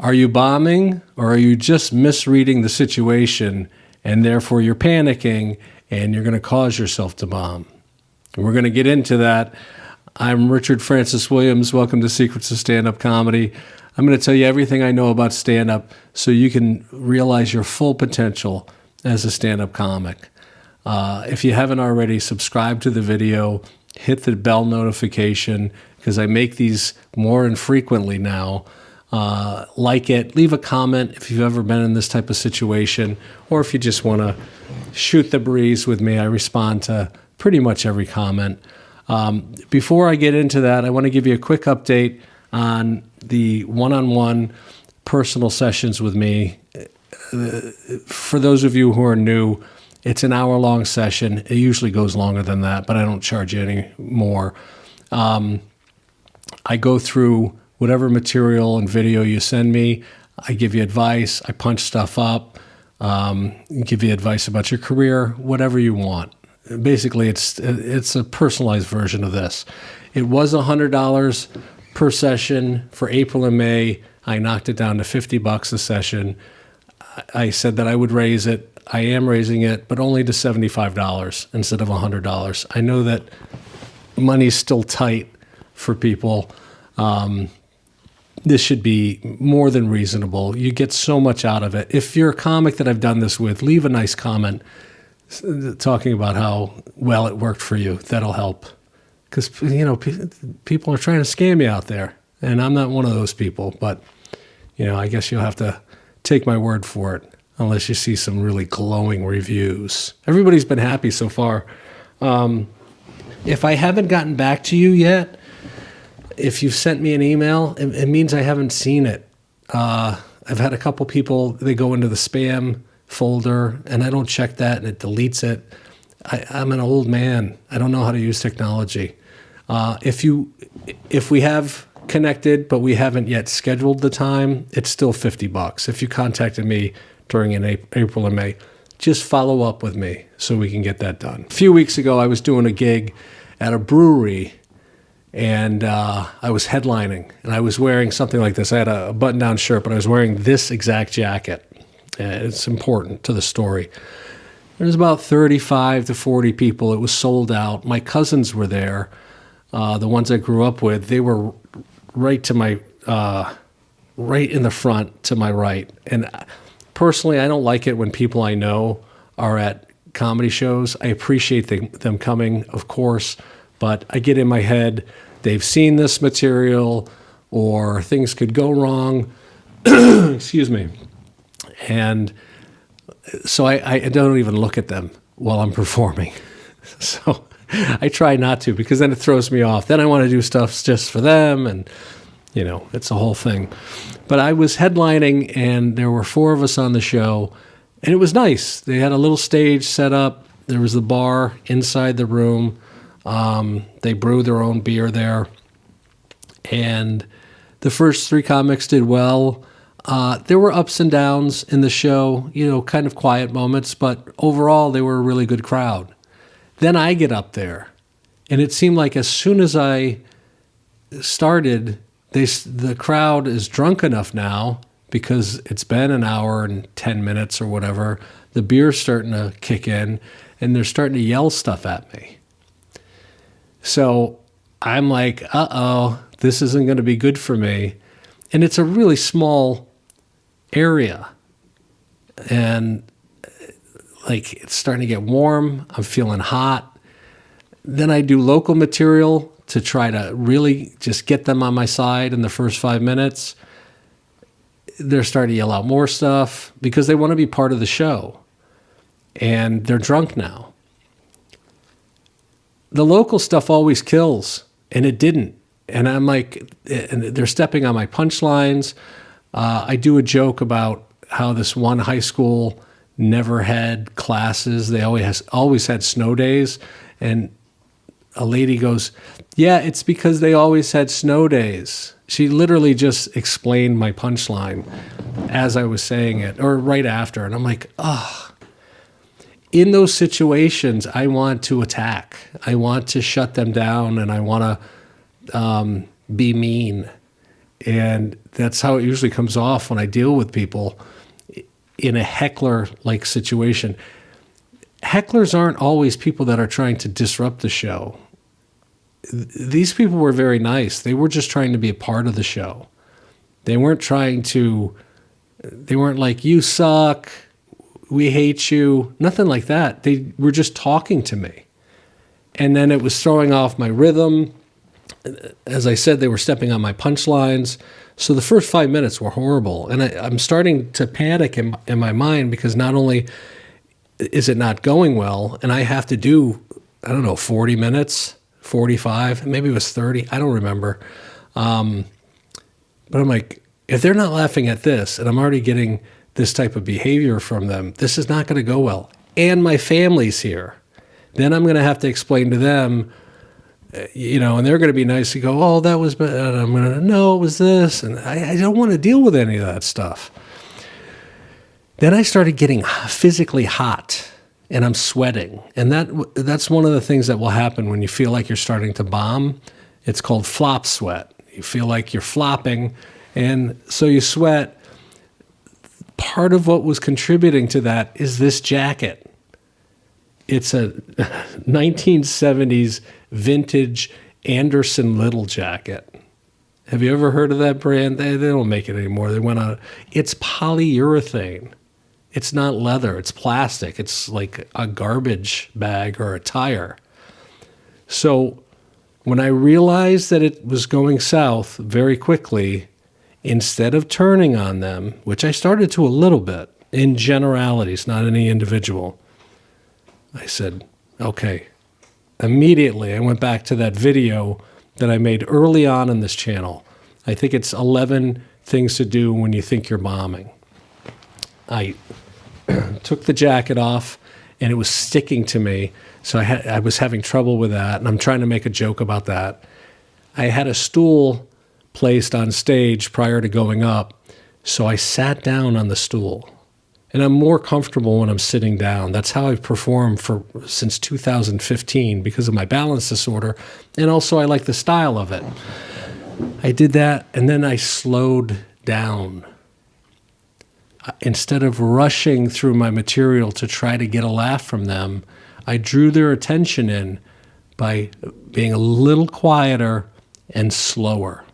Are you bombing, or are you just misreading the situation and therefore you're panicking and you're going to cause yourself to bomb? We're going to get into that. I'm Richard Francis Williams. Welcome to Secrets of Stand-Up Comedy. I'm going to tell you everything I know about stand-up so you can realize your full potential as a stand-up comic. If you haven't already, subscribe to the video, hit the bell notification, because I make these more infrequently now. Like it, leave a comment if you've ever been in this type of situation, or if you just want to shoot the breeze with me. I respond to pretty much every comment. Before I get into that, I want to give you a quick update on the one-on-one personal sessions with me. For those of you who are new, it's an hour-long session. It usually goes longer than that, but I don't charge you any more. I go through whatever material and video you send me. I give you advice. I punch stuff up, give you advice about your career, whatever you want. Basically, it's a personalized version of this. It was $100 per session for April and May. I knocked it down to $50 a session. I said that I would raise it. I am raising it, but only to $75 instead of $100. I know that money's still tight for people. This should be more than reasonable. You get so much out of it. If you're a comic that I've done this with, leave a nice comment talking about how well it worked for you. That'll help. Because, people are trying to scam you out there, and I'm not one of those people. But, I guess you'll have to take my word for it, unless you see some really glowing reviews. Everybody's been happy so far. If I haven't gotten back to you yet, if you've sent me an email, it means I haven't seen it. I've had a couple people, they go into the spam folder, and I don't check that, and it deletes it. I'm an old man. I don't know how to use technology. If we have connected, but we haven't yet scheduled the time, it's still $50. If you contacted me during April or May, just follow up with me so we can get that done. A few weeks ago, I was doing a gig at a brewery, and I was headlining, and I was wearing something like this. I had a button-down shirt, but I was wearing this exact jacket. It's important to the story. There was about 35 to 40 people. It was sold out. My cousins were there, the ones I grew up with. They were right to my, right in the front to my right. And personally, I don't like it when people I know are at comedy shows. I appreciate them coming, of course, but I get in my head, they've seen this material, or things could go wrong. Excuse me. And so I don't even look at them while I'm performing. So I try not to, because then it throws me off. Then I want to do stuff just for them, and, it's a whole thing. But I was headlining, and there were 4 of us on the show, and it was nice. They had a little stage set up. There was the bar inside the room. They brew their own beer there. And the first 3 comics did well. There were ups and downs in the show, kind of quiet moments, but overall they were a really good crowd. Then I get up there, and it seemed like as soon as I started, the crowd is drunk enough now, because it's been an hour and 10 minutes or whatever. The beer's starting to kick in, and they're starting to yell stuff at me. So I'm like, uh-oh, this isn't going to be good for me. And it's a really small area. And it's starting to get warm. I'm feeling hot. Then I do local material to try to really just get them on my side in the first 5 minutes. They're starting to yell out more stuff because they want to be part of the show. And they're drunk now. The local stuff always kills, and it didn't. And I'm like, and they're stepping on my punchlines. I do a joke about how this one high school never had classes. They always had snow days. And a lady goes, yeah, it's because they always had snow days. She literally just explained my punchline as I was saying it, or right after. And I'm like, oh. In those situations, I want to attack. I want to shut them down, and I want to be mean. And that's how it usually comes off when I deal with people in a heckler-like situation. Hecklers aren't always people that are trying to disrupt the show. These people were very nice. They were just trying to be a part of the show. They weren't like, you suck, we hate you, nothing like that. They were just talking to me. And then it was throwing off my rhythm. As I said, they were stepping on my punchlines. So the first 5 minutes were horrible. And I'm starting to panic in my mind, because not only is it not going well, and I have to do, 40 minutes, 45, maybe it was 30, I don't remember. But I'm like, if they're not laughing at this, and I'm already getting this type of behavior from them, this is not going to go well. And my family's here. Then I'm going to have to explain to them, and they're going to be nice to go, oh, that was bad. And I'm going to, no, it was this. And I don't want to deal with any of that stuff. Then I started getting physically hot, and I'm sweating. And that's one of the things that will happen when you feel like you're starting to bomb. It's called flop sweat. You feel like you're flopping, and so you sweat. Part of what was contributing to that is this jacket. It's a 1970s vintage Anderson Little jacket. Have you ever heard of that brand? They don't make it anymore. They went on. It's polyurethane. It's not leather. It's plastic. It's like a garbage bag or a tire. So when I realized that it was going south very quickly, instead of turning on them, which I started to a little bit, in generalities, not any individual, I said, okay. Immediately, I went back to that video that I made early on in this channel. I think it's 11 things to do when you think you're bombing. I took the jacket off, and it was sticking to me, so I was having trouble with that, and I'm trying to make a joke about that. I had a stool placed on stage prior to going up, so I sat down on the stool. And I'm more comfortable when I'm sitting down. That's how I've performed since 2015 because of my balance disorder. And also I like the style of it. I did that, and then I slowed down. Instead of rushing through my material to try to get a laugh from them, I drew their attention in by being a little quieter and slower.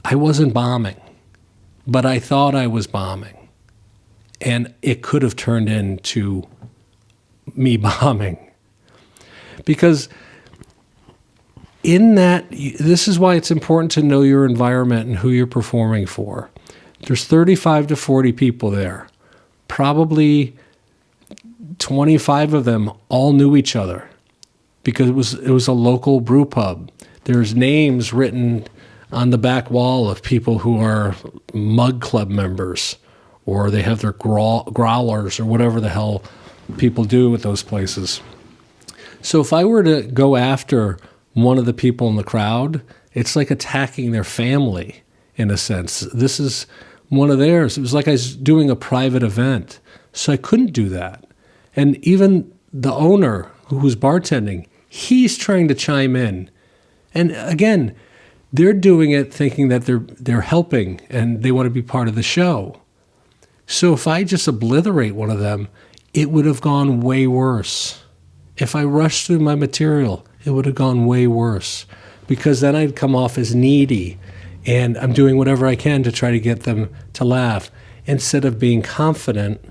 I wasn't bombing, but I thought I was bombing. And it could have turned into me bombing. Because in that, this is why it's important to know your environment and who you're performing for. There's 35 to 40 people there. Probably 25 of them all knew each other because it was a local brew pub. There's names written on the back wall of people who are mug club members, or they have their growlers or whatever the hell people do with those places. So if I were to go after one of the people in the crowd, it's like attacking their family in a sense. This is one of theirs. It was like I was doing a private event. So I couldn't do that. And even the owner who was bartending, he's trying to chime in. And again, they're doing it thinking that they're helping and they want to be part of the show. So if I just obliterate one of them, it would have gone way worse. If I rushed through my material, it would have gone way worse, because then I'd come off as needy and I'm doing whatever I can to try to get them to laugh, instead of being confident,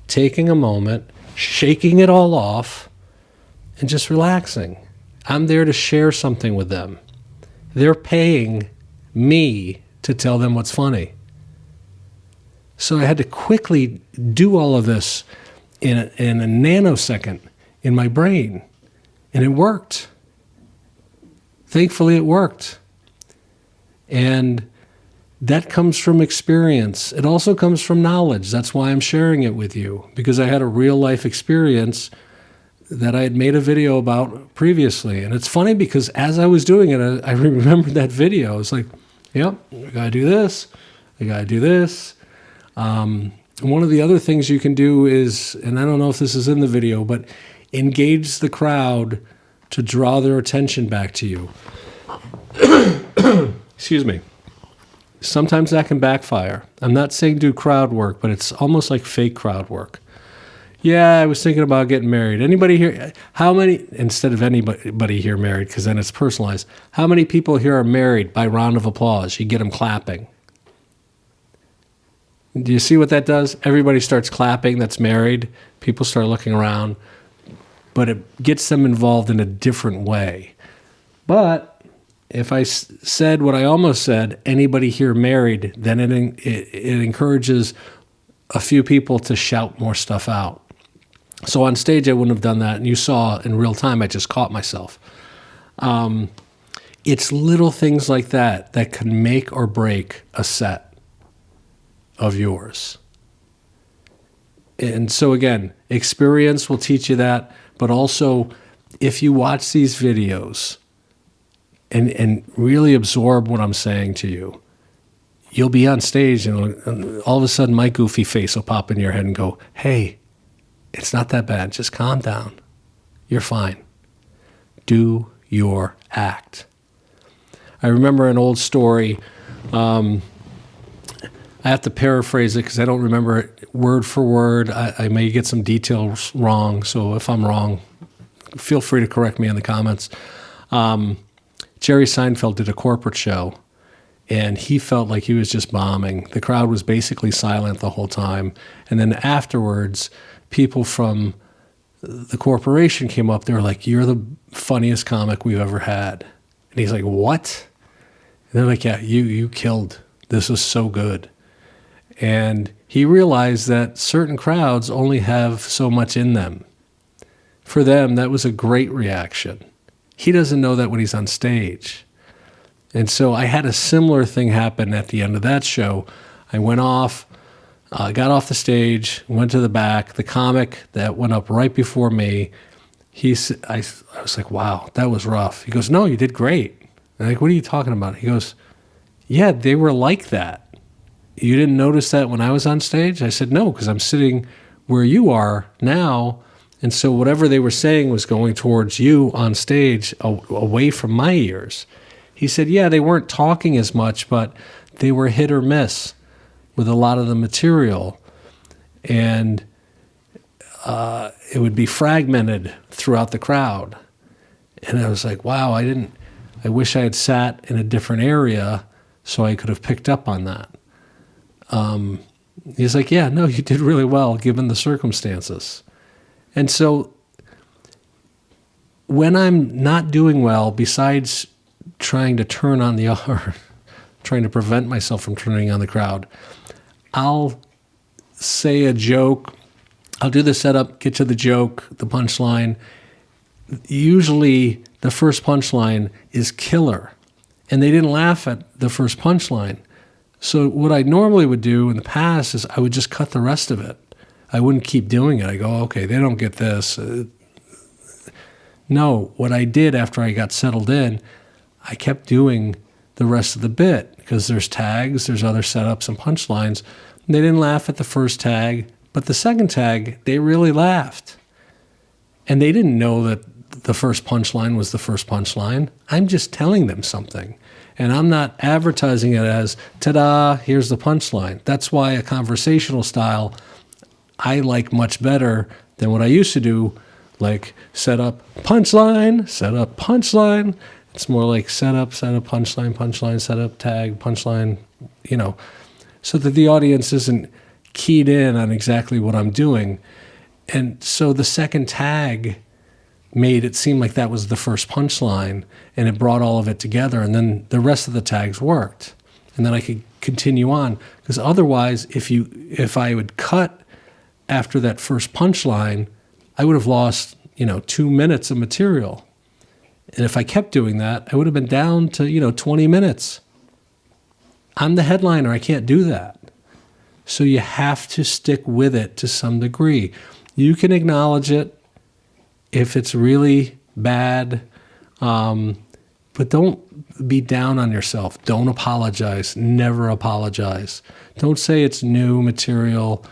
taking a moment, shaking it all off, and just relaxing. I'm there to share something with them. They're paying me to tell them what's funny. So I had to quickly do all of this in a nanosecond in my brain. And it worked. Thankfully, it worked. And that comes from experience. It also comes from knowledge. That's why I'm sharing it with you, because I had a real life experience that I had made a video about previously. And it's funny because as I was doing it, I remembered that video. I was like, yep, I gotta do this. I gotta do this. One of the other things you can do is, and I don't know if this is in the video, but engage the crowd to draw their attention back to you. Excuse me. Sometimes that can backfire. I'm not saying do crowd work, but it's almost like fake crowd work. Yeah, I was thinking about getting married. Anybody here? How many, instead of anybody here married, because then it's personalized, how many people here are married by round of applause? You get them clapping. Do you see what that does? Everybody starts clapping that's married. People start looking around. But it gets them involved in a different way. But if I said what I almost said, anybody here married, then it encourages a few people to shout more stuff out. So on stage, I wouldn't have done that. And you saw in real time, I just caught myself. It's little things like that that can make or break a set of yours. And so again, experience will teach you that. But also, if you watch these videos and really absorb what I'm saying to you, you'll be on stage and all of a sudden my goofy face will pop in your head and go, hey, it's not that bad. Just calm down. You're fine. Do your act. I remember an old story. I have to paraphrase it because I don't remember it word for word. I may get some details wrong. So if I'm wrong, feel free to correct me in the comments. Jerry Seinfeld did a corporate show, and he felt like he was just bombing. The crowd was basically silent the whole time. And then afterwards, people from the corporation came up. They were like, you're the funniest comic we've ever had. And he's like, what? And they're like, yeah, you killed. This was so good. And he realized that certain crowds only have so much in them. For them, that was a great reaction. He doesn't know that when he's on stage. And so I had a similar thing happen at the end of that show. I went off, got off the stage, went to the back. The comic that went up right before me, I was like, wow, that was rough. He goes, no, you did great. I'm like, what are you talking about? He goes, yeah, they were like that. You didn't notice that when I was on stage? I said, no, because I'm sitting where you are now. And so whatever they were saying was going towards you on stage, away from my ears. He said, yeah, they weren't talking as much, but they were hit or miss with a lot of the material. And it would be fragmented throughout the crowd. And I was like, wow, I wish I had sat in a different area so I could have picked up on that. He's like, yeah, no, you did really well given the circumstances. And so when I'm not doing well, besides trying to turn on or trying to prevent myself from turning on the crowd, I'll say a joke. I'll do the setup, get to the joke, the punchline. Usually the first punchline is killer, and they didn't laugh at the first punchline. So what I normally would do in the past is I would just cut the rest of it. I wouldn't keep doing it. I go, okay, they don't get this. No, what I did after I got settled in, I kept doing the rest of the bit because there's tags, there's other setups and punchlines. And they didn't laugh at the first tag, but the second tag, they really laughed. And they didn't know that the first punchline was the first punchline. I'm just telling them something. And I'm not advertising it as, ta-da, here's the punchline. That's why a conversational style I like much better than what I used to do, like set up, punchline, set up, punchline. It's more like set up, punchline, punchline, set up, tag, punchline, so that the audience isn't keyed in on exactly what I'm doing. And so the second tag made it seem like that was the first punchline, and it brought all of it together, and then the rest of the tags worked. And then I could continue on, because otherwise, if I would cut after that first punchline, I would have lost, 2 minutes of material. And if I kept doing that, I would have been down to, 20 minutes. I'm the headliner. I can't do that. So you have to stick with it to some degree. You can acknowledge it if it's really bad, but don't be down on yourself. Don't apologize. Never apologize. Don't say it's new material.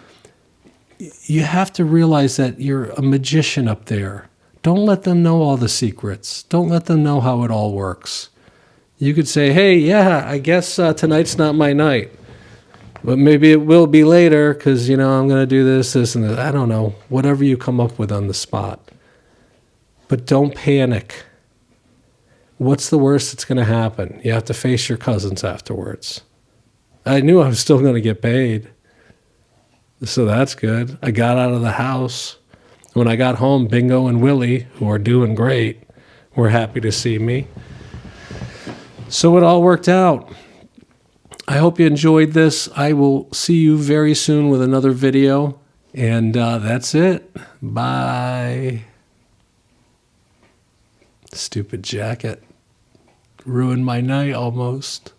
You have to realize that you're a magician up there. Don't let them know all the secrets. Don't let them know how it all works. You could say, hey, yeah, I guess tonight's not my night. But maybe it will be later because, I'm going to do this, this, and this. I don't know. Whatever you come up with on the spot. But don't panic. What's the worst that's going to happen? You have to face your cousins afterwards. I knew I was still going to get paid. So that's good. I got out of the house. When I got home, Bingo and Willie, who are doing great, were happy to see me. So it all worked out. I hope you enjoyed this. I will see you very soon with another video. And that's it. Bye. Stupid jacket. Ruined my night almost.